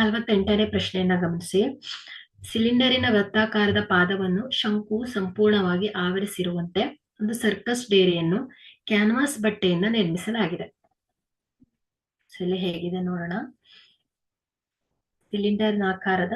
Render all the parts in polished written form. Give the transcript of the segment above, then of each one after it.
48ನೇ ಪ್ರಶ್ನೆಯನ್ನ ಗಮನಿಸಿ. ಸಿಲಿಂಡರಿನ ವೃತ್ತಾಕಾರದ ಪಾದವನ್ನು ಶಂಕು ಸಂಪೂರ್ಣವಾಗಿ ಆವರಿಸಿರುವಂತೆ ಒಂದು ಸರ್ಕಸ್ ಡೇರೆಯನ್ನು ಕ್ಯಾನ್ವಾಸ್ ಬಟ್ಟೆಯಿಂದ ನಿರ್ಮಿಸಲಾಗಿದೆ. ಇಲ್ಲಿ ಹೇಗಿದೆ ನೋಡೋಣ. ಸಿಲಿಂಡರ್ನ ಆಕಾರದ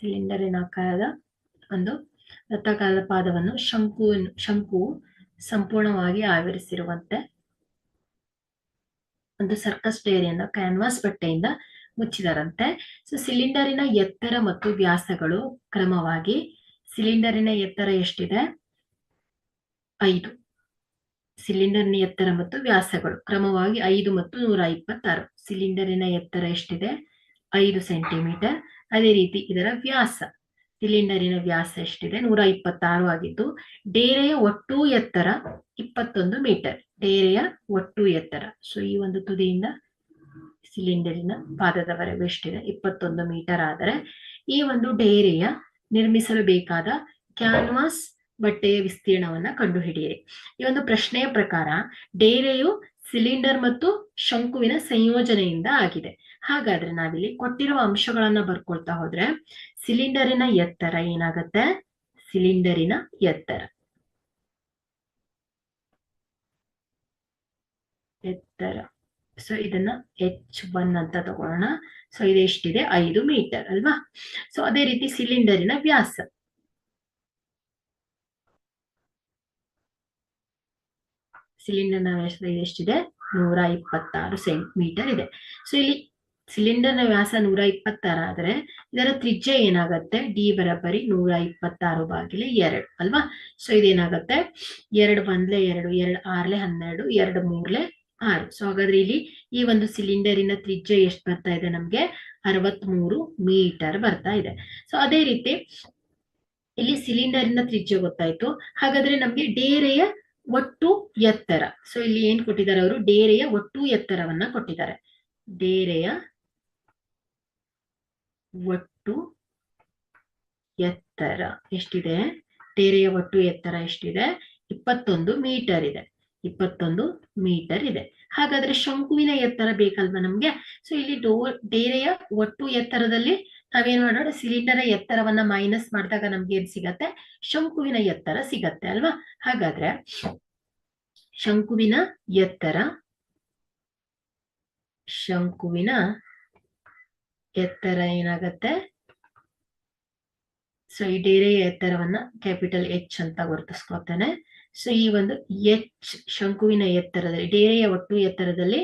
ಸಿಲಿಂಡರಿನ ಆಕಾರದ ಒಂದು ವೃತ್ತಾಕಾರದ ಪಾದವನ್ನು ಶಂಕು ಸಂಪೂರ್ಣವಾಗಿ ಆವರಿಸಿರುವಂತೆ ಒಂದು ಸರ್ಕಸ್ ಡೇರಿಯನ್ನು ಕ್ಯಾನ್ವಾಸ್ ಬಟ್ಟೆಯಿಂದ ಮುಚ್ಚಿದರಂತೆ. ಸೊ ಸಿಲಿಂಡರಿನ ಎತ್ತರ ಮತ್ತು ವ್ಯಾಸಗಳು ಕ್ರಮವಾಗಿ, ಸಿಲಿಂಡರಿನ ಎತ್ತರ ಎಷ್ಟಿದೆ? 5. ಸಿಲಿಂಡರ್ನ ಎತ್ತರ ಮತ್ತು ವ್ಯಾಸಗಳು ಕ್ರಮವಾಗಿ 5 ಮತ್ತು 126. ಸಿಲಿಂಡರಿನ ಎತ್ತರ ಎಷ್ಟಿದೆ? 5 ಸೆಂಟಿಮೀಟರ್. ಅದೇ ರೀತಿ ಇದರ ವ್ಯಾಸ, ಸಿಲಿಂಡರಿನ ವ್ಯಾಸ ಎಷ್ಟಿದೆ? 126 ಆಗಿದ್ದು, ಡೇರೆಯ ಒಟ್ಟು ಎತ್ತರ 21 ಮೀಟರ್. ಡೇರೆಯ ಒಟ್ಟು ಎತ್ತರ, ಸೊ ಈ ಒಂದು ತುದಿಯಿಂದ ಸಿಲಿಂಡರಿನ ಪಾದದವರೆಗೂ ಎಷ್ಟಿದೆ? 21 ಮೀಟರ್. ಆದರೆ ಈ ಒಂದು ಡೇರೆಯ ನಿರ್ಮಿಸಲು ಬೇಕಾದ ಕ್ಯಾನ್ವಾಸ್ ಬಟ್ಟೆಯ ವಿಸ್ತೀರ್ಣವನ್ನ ಕಂಡುಹಿಡಿಯಿರಿ. ಈ ಒಂದು ಪ್ರಶ್ನೆಯ ಪ್ರಕಾರ ಡೇರೆಯು ಸಿಲಿಂಡರ್ ಮತ್ತು ಶಂಕುವಿನ ಸಂಯೋಜನೆಯಿಂದ ಆಗಿದೆ. ಹಾಗಾದ್ರೆ ನಾವಿಲ್ಲಿ ಕೊಟ್ಟಿರುವ ಅಂಶಗಳನ್ನ ಬರ್ಕೊಳ್ತಾ ಹೋದ್ರೆ ಸಿಲಿಂಡರಿನ ಎತ್ತರ ಏನಾಗತ್ತೆ? ಸಿಲಿಂಡರಿನ ಎತ್ತರ ಸೊ ಇದನ್ನ H1 ಅಂತ ತಗೊಳ್ಳೋಣ. ಸೊ ಇದೆಷ್ಟಿದೆ? 5 ಮೀಟರ್ ಅಲ್ವಾ? ಸೊ ಅದೇ ರೀತಿ ಸಿಲಿಂಡರಿನ ವ್ಯಾಸ, ಸಿಲಿಂಡರ್ನ ವ್ಯಾಸ ಎಷ್ಟಿದೆ? 126 ಸೆಂಟಿಮೀಟರ್ ಇದೆ. ಸೊ ಇಲ್ಲಿ ಸಿಲಿಂಡರ್ನ ವ್ಯಾಸ 126 ಆದ್ರೆ ಇದರ ತ್ರಿಜ್ಯ ಏನಾಗತ್ತೆ? ಡಿ ಬರಬರಿ 126 ಭಾಗಿಲೆ 2 ಅಲ್ವಾ? ಸೊ ಇದೇನಾಗತ್ತೆ? 2 1 2, 2 6 12, 2 3 6. ಸೊ ಹಾಗಾದ್ರೆ ಇಲ್ಲಿ ಈ ಒಂದು ಸಿಲಿಂಡರಿನ ತ್ರಿಜ್ಯ ಎಷ್ಟು ಬರ್ತಾ ಇದೆ ನಮ್ಗೆ? 63 ಮೀಟರ್ ಬರ್ತಾ ಇದೆ. ಸೊ ಅದೇ ರೀತಿ ಇಲ್ಲಿ ಸಿಲಿಂಡರಿನ ತ್ರಿಜ್ಯ ಗೊತ್ತಾಯ್ತು. ಹಾಗಾದ್ರೆ ನಮ್ಗೆ ಡೇರೆಯ ಒಟ್ಟು ಎತ್ತರ, ಸೊ ಇಲ್ಲಿ ಏನ್ ಕೊಟ್ಟಿದ್ದಾರೆ ಅವರು? ಡೇರೆಯ ಒಟ್ಟು ಎತ್ತರವನ್ನ ಕೊಟ್ಟಿದ್ದಾರೆ. ಡೇರೆಯ ಒಟ್ಟು ಎತ್ತರ ಎಷ್ಟಿದೆ? ಡೇರೆಯ ಒಟ್ಟು ಎತ್ತರ ಎಷ್ಟಿದೆ? 21 ಮೀಟರ್ ಇದೆ. 21 ಮೀಟರ್ ಇದೆ. ಹಾಗಾದ್ರೆ ಶಂಕುವಿನ ಎತ್ತರ ಬೇಕಲ್ವಾ ನಮ್ಗೆ? ಸೊ ಇಲ್ಲಿ ಡೇರೆಯ ಒಟ್ಟು ಎತ್ತರದಲ್ಲಿ ನಾವೇನ್ ಮಾಡೋಣ? ಸಿಲಿಂಡರ್ ಎತ್ತರವನ್ನ ಮೈನಸ್ ಮಾಡಿದಾಗ ನಮ್ಗೆ ಏನ್ ಸಿಗತ್ತೆ? ಶಂಕುವಿನ ಎತ್ತರ ಸಿಗತ್ತೆ ಅಲ್ವಾ? ಹಾಗಾದ್ರೆ ಶಂಕುವಿನ ಎತ್ತರ ಏನಾಗತ್ತೆ? ಸೊ ಈ ಡೇರೆಯ ಎತ್ತರವನ್ನ ಕ್ಯಾಪಿಟಲ್ H ಅಂತ ಗುರುತಿಸ್ಕೊಳ್ತೇನೆ. ಸೊ ಈ ಒಂದು H ಶಂಕುವಿನ ಎತ್ತರದಲ್ಲಿ, ಡೇರೆಯ ಒಟ್ಟು ಎತ್ತರದಲ್ಲಿ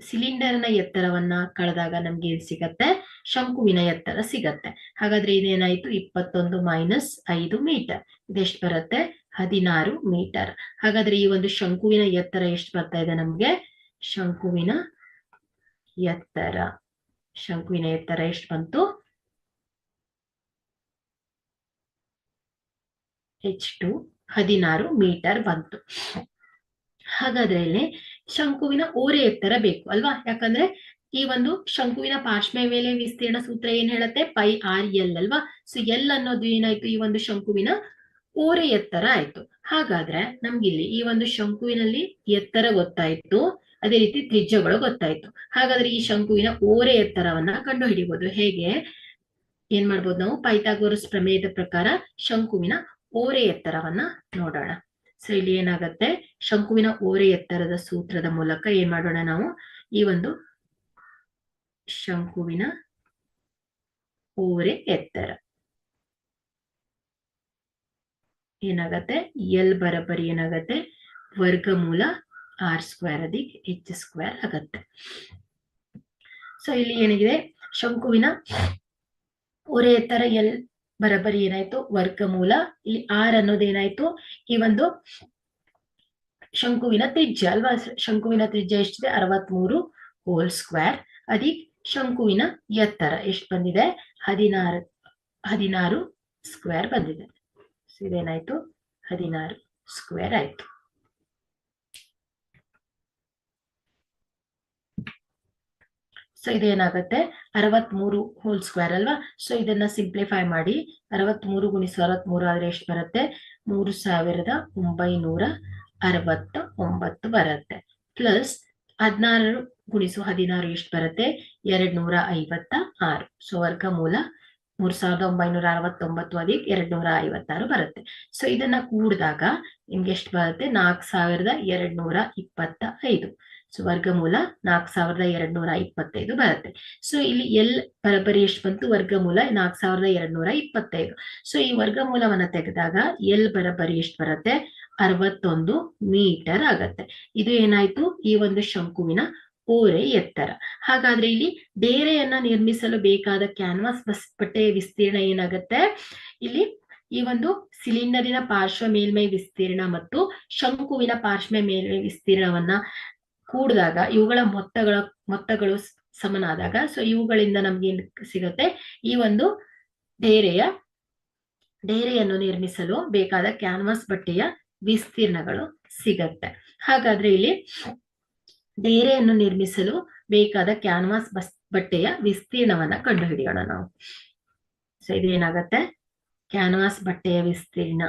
ಸಿಲಿಂಡರ್ನ ಎತ್ತರವನ್ನ ಕಳೆದಾಗ ನಮ್ಗೆ ಏನ್ ಸಿಗತ್ತೆ? ಶಂಕುವಿನ ಎತ್ತರ ಸಿಗತ್ತೆ. ಹಾಗಾದ್ರೆ ಇದೇನಾಯ್ತು? 21 ಮೈನಸ್ 5 ಮೀಟರ್. ಇದೆಷ್ಟು ಬರುತ್ತೆ? 16 ಮೀಟರ್. ಹಾಗಾದ್ರೆ ಈ ಒಂದು ಶಂಕುವಿನ ಎತ್ತರ ಎಷ್ಟು ಬರ್ತಾ ಇದೆ ನಮ್ಗೆ? ಶಂಕುವಿನ ಎತ್ತರ ಎಷ್ಟು ಬಂತು? H2 16 ಮೀಟರ್ ಬಂತು. ಹಾಗಾದ್ರೆ ಇಲ್ಲಿ ಶಂಕುವಿನ ಓರೆ ಎತ್ತರ ಬೇಕು ಅಲ್ವಾ? ಯಾಕಂದ್ರೆ ಈ ಒಂದು ಶಂಕುವಿನ ಪಾರ್ಶ್ವ ಮೇಲೆ ವಿಸ್ತೀರ್ಣ ಸೂತ್ರ ಏನ್ ಹೇಳುತ್ತೆ? ಪೈ ಆರ್ ಎಲ್ ಅಲ್ವಾ? ಸೊ ಎಲ್ ಅನ್ನೋದು ಏನಾಯ್ತು? ಈ ಒಂದು ಶಂಕುವಿನ ಓರೆ ಎತ್ತರ ಆಯ್ತು. ಹಾಗಾದ್ರೆ ನಮ್ಗಿಲ್ಲಿ ಈ ಒಂದು ಶಂಕುವಿನಲ್ಲಿ ಎತ್ತರ ಗೊತ್ತಾಯ್ತು, ಅದೇ ರೀತಿ ತ್ರಿಜ್ಯಗಳು ಗೊತ್ತಾಯ್ತು. ಹಾಗಾದ್ರೆ ಈ ಶಂಕುವಿನ ಓರೆ ಎತ್ತರವನ್ನ ಕಂಡು ಹಿಡಿಬಹುದು. ಹೇಗೆ? ಏನ್ ಮಾಡ್ಬೋದು ನಾವು? ಪೈಥಾಗೋರಸ್ ಪ್ರಮೇಯದ ಪ್ರಕಾರ ಶಂಕುವಿನ ಓರೆ ಎತ್ತರವನ್ನ ನೋಡೋಣ. ಸೊ ಇಲ್ಲಿ ಏನಾಗತ್ತೆ? ಶಂಕುವಿನ ಓರೆ ಎತ್ತರದ ಸೂತ್ರದ ಮೂಲಕ ಏನ್ ಮಾಡೋಣ ನಾವು? ಈ ಒಂದು ಶಂಕುವಿನ ಓರೆ ಎತ್ತರ ಏನಾಗತ್ತೆ? ಎಲ್ ಬರಬರಿ ಏನಾಗತ್ತೆ? ವರ್ಗಮೂಲ R² ಅಧಿಕ್ H² ಆಗತ್ತೆ. ಸೊ ಇಲ್ಲಿ ಏನಾಗಿದೆ? ಶಂಕುವಿನ ಓರೆ ಎತ್ತರ ಎಲ್ ಬರಬರಿ ಏನಾಯ್ತು? ವರ್ಗಮೂಲ, ಇಲ್ಲಿ R ಅನ್ನೋದೇನಾಯ್ತು? ಈ ಒಂದು ಶಂಕುವಿನ ತ್ರಿಜ್ಯ ಅಲ್ವಾ? ಶಂಕುವಿನ ತ್ರಿಜ್ಯ ಎಷ್ಟಿದೆ? 63 ಹೋಲ್ ಸ್ಕ್ವೇರ್ ಅಧಿಕ್ ಶಂಕುವಿನ ಎತ್ತರ ಎಷ್ಟು ಬಂದಿದೆ? 16 ಸ್ಕ್ವೇರ್ ಬಂದಿದೆ. ಇದೇನಾಯ್ತು? 16 ಸ್ಕ್ವೇರ್ ಆಯ್ತು. ಸೊ ಇದೇನಾಗುತ್ತೆ 63 ಹೋಲ್ ಸ್ಕ್ವೇರ್ ಅಲ್ವಾ. ಸೊ ಇದನ್ನ ಸಿಂಪ್ಲಿಫೈ ಮಾಡಿ 63 ಗುಣಿಸು 63 ಆದ್ರೆ ಎಷ್ಟು ಬರುತ್ತೆ? 3969 ಬರುತ್ತೆ. ಪ್ಲಸ್ 16 ಗುಣಿಸು 16 ಎಷ್ಟು ಬರುತ್ತೆ? 256. ಸೊ ವರ್ಗಮೂಲ 3969 ಅಧಿಕ 256 ಬರುತ್ತೆ. ಸೊ ಇದನ್ನ ಕೂಡಿದಾಗ ನಿಮ್ಗೆ ಎಷ್ಟು ಬರುತ್ತೆ? 4225. ಸೊ ವರ್ಗಮೂಲ 4225 ಬರುತ್ತೆ. ಸೊ ಇಲ್ಲಿ ಎಲ್ ಬರಬರಿ ಎಷ್ಟು ಬಂತು? ವರ್ಗಮೂಲ 4225. ಸೊ ಈ ವರ್ಗಮೂಲವನ್ನ ತೆಗೆದಾಗ ಎಲ್ ಬರಬರಿ ಎಷ್ಟು ಬರುತ್ತೆ? 61 ಮೀಟರ್ ಆಗತ್ತೆ. ಇದು ಏನಾಯ್ತು? ಈ ಒಂದು ಶಂಕುವಿನ ಓರೆ ಎತ್ತರ. ಹಾಗಾದ್ರೆ ಇಲ್ಲಿ ಡೇರೆಯನ್ನ ನಿರ್ಮಿಸಲು ಬೇಕಾದ ಕ್ಯಾನ್ವಾಸ್ ಬಟ್ಟೆಯ ವಿಸ್ತೀರ್ಣ ಏನಾಗತ್ತೆ? ಇಲ್ಲಿ ಈ ಒಂದು ಸಿಲಿಂಡರಿನ ಪಾರ್ಶ್ವ ಮೇಲ್ಮೈ ವಿಸ್ತೀರ್ಣ ಮತ್ತು ಶಂಕುವಿನ ಪಾರ್ಶ್ವ ಮೇಲ್ಮೈ ವಿಸ್ತೀರ್ಣವನ್ನ ಕೂಡಿದಾಗ ಇವುಗಳ ಮೊತ್ತಗಳು ಸಮನಾದಾಗ ಸೊ ಇವುಗಳಿಂದ ನಮ್ಗೆ ಏನ್ ಸಿಗುತ್ತೆ? ಈ ಒಂದು ಡೇರೆಯನ್ನು ನಿರ್ಮಿಸಲು ಬೇಕಾದ ಕ್ಯಾನ್ವಾಸ್ ಬಟ್ಟೆಯ ವಿಸ್ತೀರ್ಣಗಳು ಸಿಗತ್ತೆ. ಹಾಗಾದ್ರೆ ಇಲ್ಲಿ ಡೇರೆಯನ್ನು ನಿರ್ಮಿಸಲು ಬೇಕಾದ ಕ್ಯಾನ್ವಾಸ್ ಬಟ್ಟೆಯ ವಿಸ್ತೀರ್ಣವನ್ನ ಕಂಡುಹಿಡಿಯೋಣ ನಾವು. ಸೊ ಇದೇನಾಗತ್ತೆ? ಕ್ಯಾನ್ವಾಸ್ ಬಟ್ಟೆಯ ವಿಸ್ತೀರ್ಣ,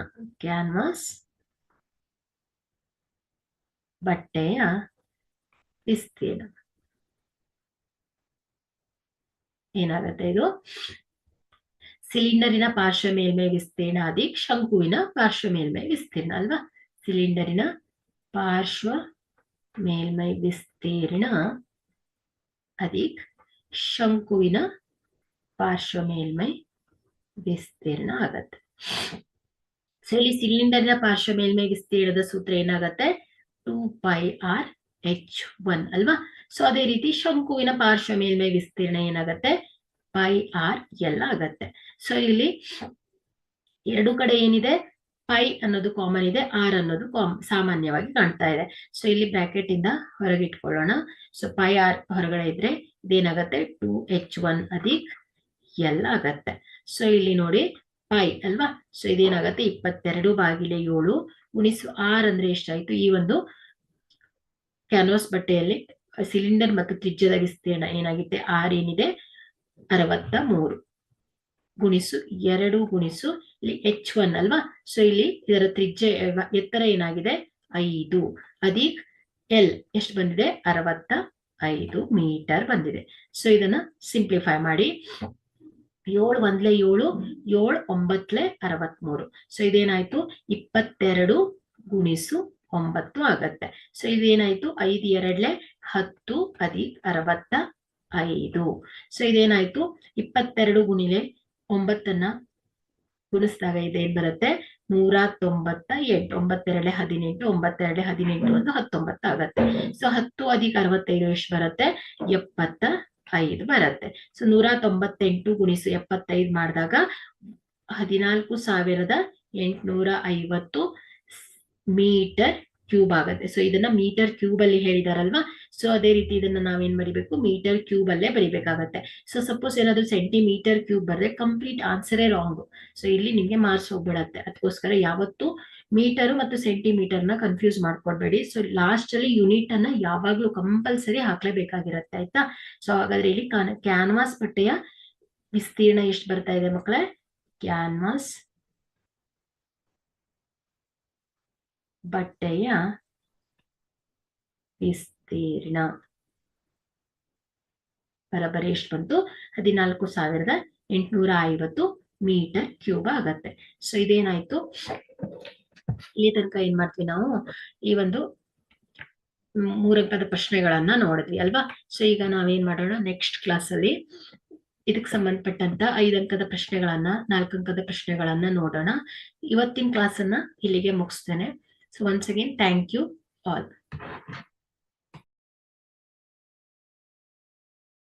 ಕ್ಯಾನ್ವಾಸ್ ಬಟ್ಟೆಯ ವಿಸ್ತೀರ್ಣ ಏನಾಗತ್ತೆ? ಇದು ಸಿಲಿಂಡರಿನ ಪಾರ್ಶ್ವ ಮೇಲ್ಮೈ ವಿಸ್ತೀರ್ಣ ಅಧಿಕ ಶಂಕುವಿನ ಪಾರ್ಶ್ವ ಮೇಲ್ಮೈ ವಿಸ್ತೀರ್ಣ ಅಲ್ವಾ. ಸಿಲಿಂಡರಿನ ಪಾರ್ಶ್ವ ಮೇಲ್ಮೈ ವಿಸ್ತೀರ್ಣ ಅಧಿಕ ಶಂಕುವಿನ ಪಾರ್ಶ್ವ ಮೇಲ್ಮೈ ವಿಸ್ತೀರ್ಣ ಆಗತ್ತೆ. ಸೊ ಇಲ್ಲಿ ಸಿಲಿಂಡರ್ನ ಪಾರ್ಶ್ವ ಮೇಲ್ಮೈ ವಿಸ್ತೀರ್ಣದ ಸೂತ್ರ ಏನಾಗತ್ತೆ? 2πr/h1 ಅಲ್ವಾ. ಸೊ ಅದೇ ರೀತಿ ಶಂಕುವಿನ ಪಾರ್ಶ್ವ ಮೇಲ್ಮೈ ವಿಸ್ತೀರ್ಣ ಏನಾಗತ್ತೆ? πr/l ಆಗತ್ತೆ. ಸೊ ಇಲ್ಲಿ ಎರಡು ಕಡೆ ಏನಿದೆ? ಪೈ ಅನ್ನೋದು ಕಾಮನ್ ಇದೆ, ಆರ್ ಅನ್ನೋದು ಸಾಮಾನ್ಯವಾಗಿ ಕಾಣ್ತಾ ಇದೆ. ಸೊ ಇಲ್ಲಿ ಬ್ರಾಕೆಟ್ ಇಂದ ಹೊರಗಿಟ್ಕೊಳ್ಳೋಣ. ಸೊ πr ಹೊರಗಡೆ ಇದ್ರೆ ಇದೇನಾಗತ್ತೆ? 2h1 ಅಧಿಕ l ಆಗತ್ತೆ. ಸೊ ಇಲ್ಲಿ ನೋಡಿ ಪೈ ಅಲ್ವಾ. ಸೊ ಇದೇನಾಗತ್ತೆ? 22/7 ಗುಣಿಸು r ಅಂದ್ರೆ ಎಷ್ಟಾಯ್ತು? ಈ ಒಂದು ಕ್ಯಾನ್ವಾಸ್ ಬಟ್ಟೆಯಲ್ಲಿ ಸಿಲಿಂಡರ್ ಮತ್ತು ತ್ರಿಜ್ಯದ ವಿಸ್ತೀರ್ಣ ಏನಾಗಿದೆ? r ಏನಿದೆ? 63 ಗುಣಿಸು 2 ಗುಣಿಸು ಇಲ್ಲಿ h1 ಅಲ್ವಾ. ಸೊ ಇಲ್ಲಿ ಇದರ ತ್ರಿಜ್ಯ ಎತ್ತರ ಏನಾಗಿದೆ? 5 ಅಧಿಕ ಎಲ್ ಎಷ್ಟು ಬಂದಿದೆ? 65 ಮೀಟರ್ ಬಂದಿದೆ. ಸೊ ಇದನ್ನ ಸಿಂಪ್ಲಿಫೈ ಮಾಡಿ 7 1 7 7 9 63. ಸೊ ಇದೇನಾಯ್ತು? 22 ಗುಣಿಸು 9 ಆಗತ್ತೆ. ಸೊ ಇದೇನಾಯ್ತು? 5 2 10 ಅಧಿಕ 65. ಸೊ ಇದೇನಾಯ್ತು? 22 ಗುಣಿಲೆ 9ನ್ನ ಗುಣಿಸಿದಾಗ ಇದೇನ್ ಬರುತ್ತೆ? 198. 9 2 18, 9 2 18 ಒಂದು 19 ಆಗತ್ತೆ. ಸೊ 10 ಅಧಿಕ 65 ಎಷ್ಟು ಬರುತ್ತೆ? 75 ಬರುತ್ತೆ. ಸೊ 198 ಗುಣಿಸು 75 ಮಾಡಿದಾಗ 14,850 ಮೀಟರ್ ಕ್ಯೂಬ್ ಆಗುತ್ತೆ. ಸೊ ಇದನ್ನ ಮೀಟರ್ ಕ್ಯೂಬ್ ಅಲ್ಲಿ ಹೇಳಿದಾರಲ್ವಾ. ಸೊ ಅದೇ ರೀತಿ ಇದನ್ನ ನಾವೇನ್ ಬರಿಬೇಕು? ಮೀಟರ್ ಕ್ಯೂಬ್ ಅಲ್ಲೇ ಬರಿಬೇಕಾಗತ್ತೆ. ಸೊ ಸಪೋಸ್ ಏನಾದ್ರು ಸೆಂಟಿಮೀಟರ್ ಕ್ಯೂಬ್ ಬರ್ರೆ ಕಂಪ್ಲೀಟ್ ಆನ್ಸರೇ ರಾಂಗ್. ಸೊ ಇಲ್ಲಿ ನಿಮ್ಗೆ ಮಾರ್ಕ್ಸ್ ಹೋಗ್ಬಿಡತ್ತೆ. ಅದಕ್ಕೋಸ್ಕರ ಯಾವತ್ತು ಮೀಟರ್ ಮತ್ತು ಸೆಂಟಿಮೀಟರ್ ನ ಕನ್ಫ್ಯೂಸ್ ಮಾಡ್ಕೊಡ್ಬೇಡಿ. ಸೊ ಲಾಸ್ಟ್ ಅಲ್ಲಿ ಯೂನಿಟ್ ಅನ್ನ ಯಾವಾಗ್ಲೂ ಕಂಪಲ್ಸರಿ ಹಾಕ್ಲೇಬೇಕಾಗಿರತ್ತೆ, ಆಯ್ತಾ. ಸೊ ಹಾಗಾದ್ರೆ ಇಲ್ಲಿ ಕ್ಯಾನ್ವಾಸ್ ಬಟ್ಟೆಯ ವಿಸ್ತೀರ್ಣ ಎಷ್ಟು ಬರ್ತಾ ಇದೆ ಮಕ್ಕಳೇ? ಕ್ಯಾನ್ವಾಸ್ ಬಟ್ಟೆಯ ವಿಸ್ತೀರ್ಣ ಬರಬರಿ ಎಷ್ಟು ಬಂತು? 14,850 ಮೀಟರ್ ಕ್ಯೂಬ್ ಆಗತ್ತೆ. ಸೊ ಇದೇನಾಯ್ತು? ಇಲ್ಲಿ ತನಕ ಏನ್ ಮಾಡ್ತೀವಿ ನಾವು? ಈ ಒಂದು 3 ಅಂಕದ ಪ್ರಶ್ನೆಗಳನ್ನ ನೋಡಿದ್ವಿ ಅಲ್ವಾ. ಸೊ ಈಗ ನಾವೇನ್ ಮಾಡೋಣ? ನೆಕ್ಸ್ಟ್ ಕ್ಲಾಸ್ ಅಲ್ಲಿ ಇದಕ್ಕೆ ಸಂಬಂಧಪಟ್ಟಂತ 5 ಅಂಕದ ಪ್ರಶ್ನೆಗಳನ್ನ 4 ಅಂಕದ ಪ್ರಶ್ನೆಗಳನ್ನ ನೋಡೋಣ. ಇವತ್ತಿನ ಕ್ಲಾಸ್ ಅನ್ನ ಇಲ್ಲಿಗೆ ಮುಗಿಸ್ತೇನೆ. So once again thank you all.